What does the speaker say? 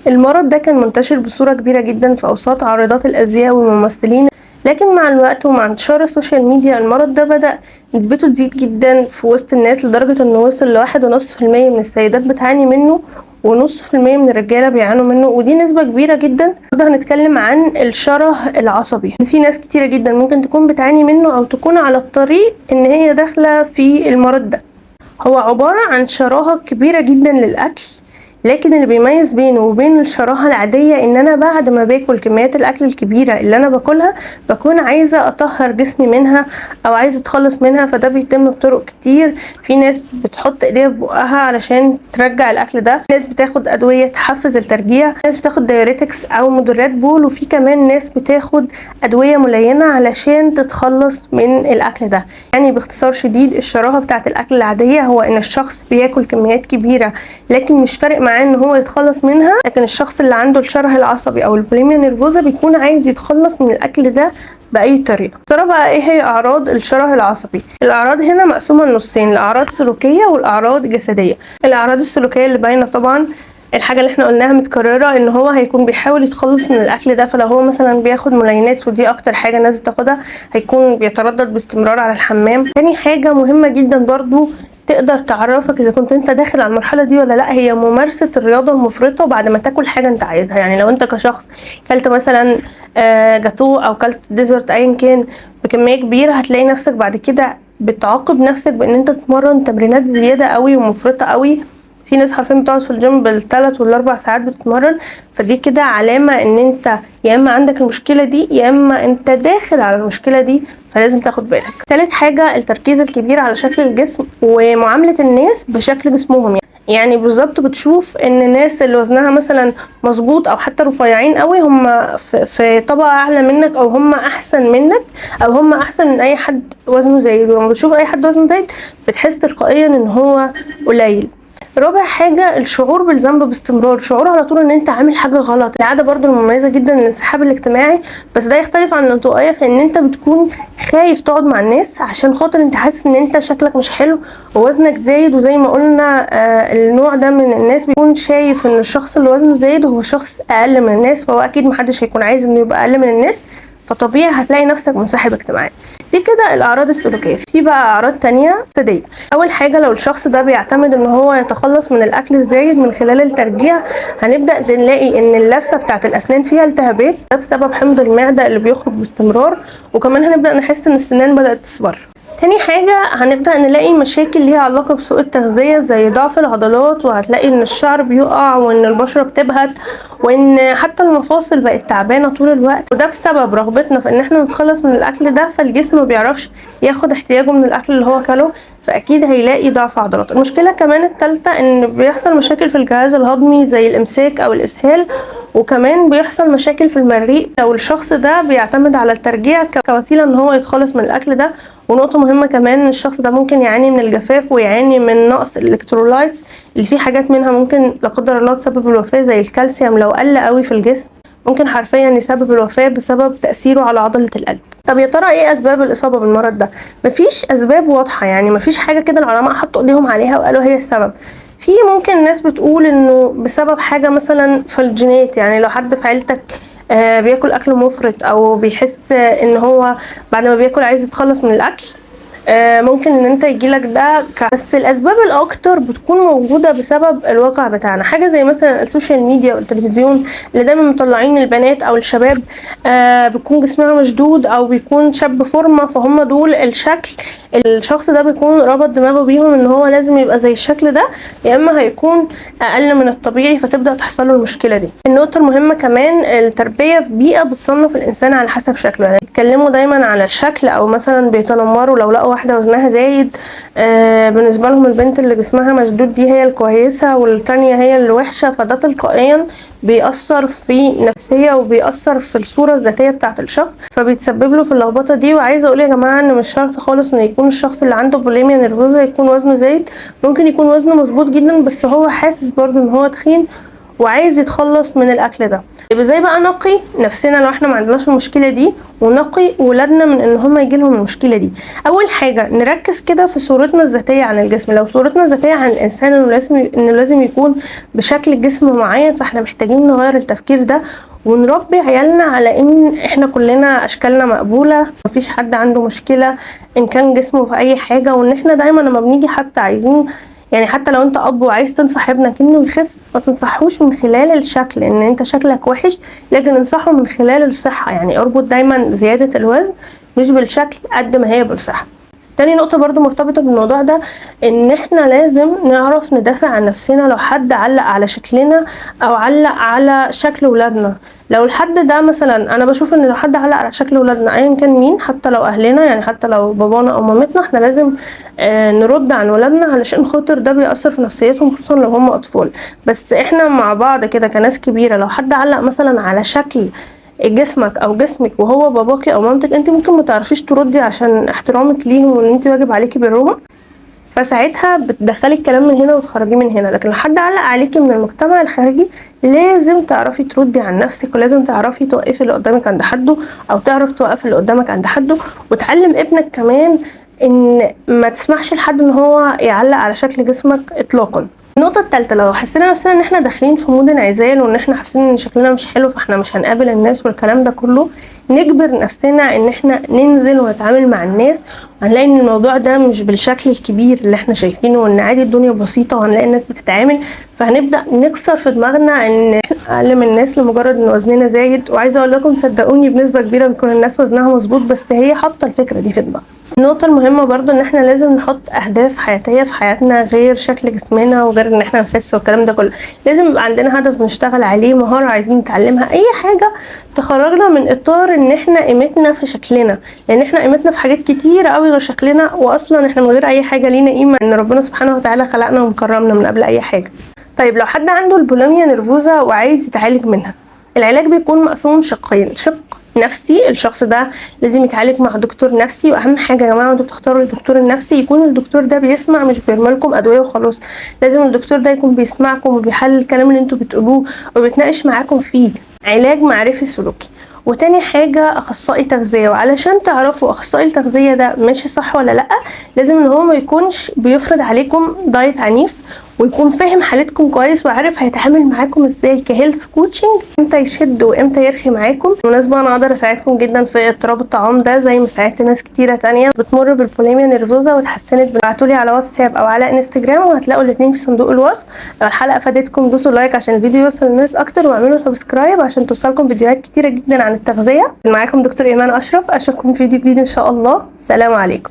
المرض ده كان منتشر بصورة كبيرة جدا في أوساط عارضات الأزياء والممثلين، لكن مع الوقت ومع انتشار السوشيال ميديا المرض ده بدأ نسبته تزيد جدا في وسط الناس، لدرجة انه وصل ل1.5% من السيدات بتعاني منه، و0.5% من الرجالة بيعانوا منه، ودي نسبة كبيرة جدا. النهارده هنتكلم عن الشره العصبي. في ناس كتيرة جدا ممكن تكون بتعاني منه أو تكون على الطريق إن هي داخلة في المرض ده. هو عبارة عن شراهة كبيرة جدا للأكل، لكن اللي بيميز بينه وبين الشراهة العادية ان انا بعد ما باكل كميات الاكل الكبيرة اللي انا باكلها بكون عايزة اطهر جسمي منها او عايزة اتخلص منها، فده بيتم بطرق كتير. في ناس بتحط ايديها في بقها علشان ترجع الاكل ده، ناس بتاخد ادوية تحفز الترجيع، ناس بتاخد دايوريتكس او مضرات بول، وفي كمان ناس بتاخد ادوية ملينة علشان تتخلص من الاكل ده. يعني باختصار شديد الشراهة بتاعت الاكل العادية هو ان الشخص بياكل كميات كبيرة لكن مش فارق معاه ان هو يتخلص منها، لكن الشخص اللي عنده الشره العصبي او البوليميا نيرفوزا بيكون عايز يتخلص من الاكل ده باي طريقه. ترى بقى ايه هي اعراض الشره العصبي؟ الاعراض هنا مقسومه لنصين، الاعراض سلوكيه والاعراض جسديه. الاعراض السلوكيه اللي باينه طبعا الحاجه اللي احنا قلناها متكرره، ان هو هيكون بيحاول يتخلص من الاكل ده، فلو هو مثلا بياخد ملينات ودي اكتر حاجه الناس بتاخدها هيكون بيتردد باستمرار على الحمام. تاني حاجه مهمه جدا برضو تقدر تعرفك اذا كنت انت داخل على المرحله دي ولا لا، هي ممارسه الرياضه المفرطه بعد ما تاكل حاجه انت عايزها. يعني لو انت كشخص كلت مثلا جاتو او كلت ديزرت ايا كان بكميه كبيره، هتلاقي نفسك بعد كده بتعاقب نفسك بان انت تتمرن تمرينات زياده قوي ومفرطه قوي. في ناس حرفيا بتقعد في الجيم بال3 وال4 ساعات بتتمرن، فدي كده علامة ان انت يا اما عندك المشكلة دي يا اما انت داخل على المشكلة دي، فلازم تاخد بالك. تالت حاجة التركيز الكبير على شكل الجسم ومعاملة الناس بشكل جسمهم. يعني بالظبط بتشوف ان الناس اللي وزنها مثلا مظبوط او حتى رفيعين قوي هم في طبقة اعلى منك، او هم احسن منك، او هم احسن من اي حد وزنه زايد. ولما بتشوف اي حد وزنه زايد بتحس تلقائيا ان هو قليل. رابع حاجة الشعور بالذنب باستمرار، شعور على طول ان انت عامل حاجة غلط. العادة برضو المميزة جدا الانسحاب الاجتماعي، بس ده يختلف عن الانطوائية في ان انت بتكون خايف تقعد مع الناس عشان خاطر انت حاسس ان انت شكلك مش حلو ووزنك زايد. وزي ما قلنا النوع ده من الناس بيكون شايف ان الشخص اللي وزنه زايد هو شخص اقل من الناس، فهو اكيد محدش هيكون عايز انه يبقى اقل من الناس، فطبيعي هتلاقي نفسك منسحب اجتماعيا. دي كده الاعراض السلوكيه. في بقى اعراض تانية جسديه. اول حاجه لو الشخص ده بيعتمد ان هو يتخلص من الاكل الزايد من خلال الترجيع، هنبدا نلاقي ان اللثه بتاعه الاسنان فيها التهابات، ده بسبب حمض المعده اللي بيخرج باستمرار، وكمان هنبدا نحس ان السنان بدات تصفر. تاني حاجة هنبدأ نلاقي مشاكل ليها علاقة بسوء التغذية زي ضعف العضلات، وهتلاقي ان الشعر بيقع وان البشرة بتبهت وان حتى المفاصل بقت تعبانة طول الوقت، وده بسبب رغبتنا في ان احنا نتخلص من الاكل ده، فالجسم ما بيعرفش ياخد احتياجه من الاكل اللي هو كله، فاكيد هيلاقي ضعف عضلات. المشكلة كمان الثالثة ان بيحصل مشاكل في الجهاز الهضمي زي الامساك او الاسهال، وكمان بيحصل مشاكل في المريء لو الشخص ده بيعتمد على الترجيع كوسيلة ان هو يتخلص من الاكل ده. ونقطة مهمة كمان ان الشخص ده ممكن يعاني من الجفاف ويعاني من نقص الالكترولايتس، اللي فيه حاجات منها ممكن لا قدر الله تسبب الوفاة زي الكالسيوم. لو قل قوي في الجسم ممكن حرفيا يسبب الوفاة بسبب تأثيره على عضلة القلب. طب يا ترى ايه اسباب الاصابة بالمرض ده؟ مفيش اسباب واضحة، يعني مفيش حاجة كده العلماء حطوا ايديهم عليها وقالوا هي السبب. في ممكن ناس بتقول انه بسبب حاجة مثلا في الجينات، يعني لو حد في عيلتك بياكل اكل مفرط او بيحس ان هو بعد ما بياكل عايز يتخلص من الاكل، ممكن ان انت يجيلك ده بس الاسباب الاكتر بتكون موجودة بسبب الواقع بتاعنا، حاجة زي مثلا السوشيال ميديا والتلفزيون اللي دايما مطلعين البنات او الشباب بيكون جسمها مشدود او بيكون شاب فورمة، فهم دول الشكل. الشخص ده بيكون ربط دماغه بيهم ان هو لازم يبقى زي الشكل ده، يا اما هيكون اقل من الطبيعي، فتبدأ تحصل له المشكلة دي. النقطة المهمة كمان التربية في بيئة بتصنف الانسان على حسب شكله، يعني بيتكلموا دايما على الشكل او مثلا بيتنمروا لو لقوا واحدة وزنها زايد، بالنسبة لهم البنت اللي جسمها مشدود دي هي الكويسة والتانية هي اللي وحشة، فده تلقائيا بيأثر في نفسية وبيأثر في الصورة الذاتية بتاعت الشخص، فبيتسبب له في اللخبطة دي. وعايزة اقول يا جماعة ان مش شرط خالص ان يكون الشخص اللي عنده بوليميا نيرفوزا يكون وزنه زايد، ممكن يكون وزنه مظبوط جدا بس هو حاسس برضو ان هو تخين، وعايز يتخلص من الاكل ده. يبقى ازاي بقى نقي نفسنا لو احنا ما عندناش المشكله دي، ونقي ولادنا من ان هم يجي لهم المشكله دي؟ اول حاجه نركز كده في صورتنا الذاتيه عن الجسم. لو صورتنا الذاتيه عن الانسان انه لازم يكون بشكل جسم معين، فاحنا محتاجين نغير التفكير ده ونربي عيالنا على ان احنا كلنا اشكالنا مقبوله، مفيش حد عنده مشكله ان كان جسمه في اي حاجه. وان احنا دايما لما بنيجي حتى عايزين، يعني حتى لو انت اب وعايز تنصح ابنك انه يخس، ما تنصحوش من خلال الشكل ان انت شكلك وحش، لكن انصحه من خلال الصحه. يعني اربط دايما زياده الوزن مش بالشكل قد ما هي بالصحه. تاني نقطة برضو مرتبطة بالموضوع ده، ان احنا لازم نعرف ندافع عن نفسنا لو حد علق على شكلنا او علق على شكل ولادنا. لو الحد ده مثلا، انا بشوف ان لو حد علق على شكل ولادنا ايا كان مين، حتى لو اهلنا، يعني حتى لو بابانا او مامتنا، احنا لازم نرد عن ولادنا، علشان خاطر ده بيأثر في نفسيتهم خصوصا لو هم اطفال. بس احنا مع بعض كده كناس كبيرة، لو حد علق مثلا على شكل جسمك او جسمك وهو باباكي او مامتك، انت ممكن ما تعرفيش تردي عشان احترامك ليهم وان انت واجب عليكي برهم، فساعتها بتدخلي الكلام من هنا وتخرجيه من هنا. لكن لو حد علق عليكي من المجتمع الخارجي، لازم تعرفي تردي عن نفسك، ولازم تعرفي توقفي اللي قدامك عند حده، او تعرف توقف اللي قدامك عند حده. وتعلم ابنك كمان ان ما تسمحش لحد ان هو يعلق على شكل جسمك اطلاقا. النقطة الثالثة، لو حسينا نفسنا ان احنا داخلين في مود انعزال، وان احنا حاسين ان شكلنا مش حلو فاحنا مش هنقابل الناس والكلام ده كله، نجبر نفسنا ان احنا ننزل ونتعامل مع الناس، وهنلاقي ان الموضوع ده مش بالشكل الكبير اللي احنا شايفينه، وان عادي الدنيا بسيطة وهنلاقي الناس بتتعامل. فهنبدأ نكسر في دماغنا ان احنا اقل من الناس لمجرد ان وزننا زايد. وعايزة اقول لكم صدقوني بنسبة كبيرة بيكون الناس وزنها مظبوط، بس هي حاطة الفكرة دي في دماغها. النقطة المهمة برضو ان احنا لازم نحط اهداف حياتية في حياتنا غير شكل جسمنا وغير ان احنا نخس والكلام ده كله. لازم يبقى عندنا هدف نشتغل عليه، مهارة عايزين نتعلمها، اي حاجة تخرجنا من اطار ان احنا قيمتنا في شكلنا، لان احنا قيمتنا في حاجات كتير قوي غير شكلنا، واصلا احنا من غير اي حاجة لينا قيمة، ان ربنا سبحانه وتعالى خلقنا ومكرمنا من قبل اي حاجة. طيب لو حد عنده البوليميا نيرفوزا وعايز يتعالج منها، العلاج بيكون مقسوم شقين: شق نفسي، الشخص ده لازم يتعالج مع دكتور نفسي. واهم حاجه يا جماعه وانتوا بتختاروا الدكتور النفسي، يكون الدكتور ده بيسمع، مش بيرمي لكم ادويه وخلاص. لازم الدكتور ده يكون بيسمعكم وبيحلل الكلام اللي انتوا بتقولوه وبيتناقش معاكم فيه. علاج معرفي سلوكي. وتاني حاجة اخصائي تغذية. وعلشان تعرفوا اخصائي التغذية ده ماشي صح ولا لا، لازم ان هو ما يكونش بيفرض عليكم دايت عنيف، ويكون فاهم حالتكم كويس وعارف هيتعامل معاكم ازاي كهيلث كوتشنج، امتى يشد وامتى يرخي معاكم. بالمناسبة انا اقدر اساعدكم جدا في اضطراب الطعام ده، زي ما ساعدت ناس كتيرة تانية بتمر بالبوليميا نيرفوزا واتحسنت. ابعتولي على واتساب او على انستجرام وهتلاقوا الاتنين في صندوق الوصف. لو الحلقة فادتكم دوسوا لايك عشان الفيديو يوصل للناس اكتر، واعملوا سبسكرايب عشان توصلكم فيديوهات كتيرة جدا عن التغذية. معاكم دكتور ايمان اشرف، اشوفكم في فيديو جديد ان شاء الله. سلام عليكم.